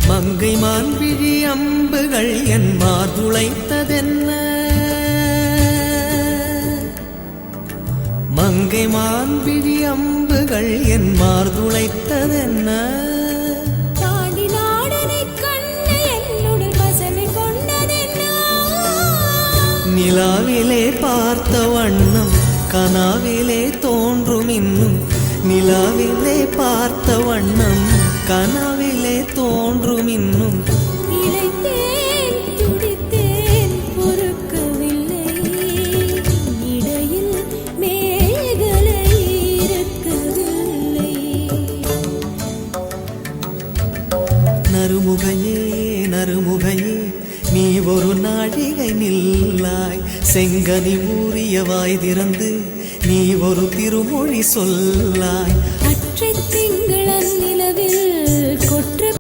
மங்கை மான்விழி அம்புகள் என் மார்துளைத்ததென்ன மங்கை மான்விழி அம்புகள் என் மார்துளைத்ததென்ன நிலாவிலே பார்த்த வண்ணம் கனாவிலே தோன்றும் இன்னும் நிலாவிலே பார்த்த வண்ணம் கனாவிலே தோன்றும் இன்னும் நறுமுகையே நறுமுகையே நீ ஒரு நாழிகை நில்லாய் செங்கனி ஊறிய வாய் திறந்து நீ ஒரு திருமொழி சொல்லாய்.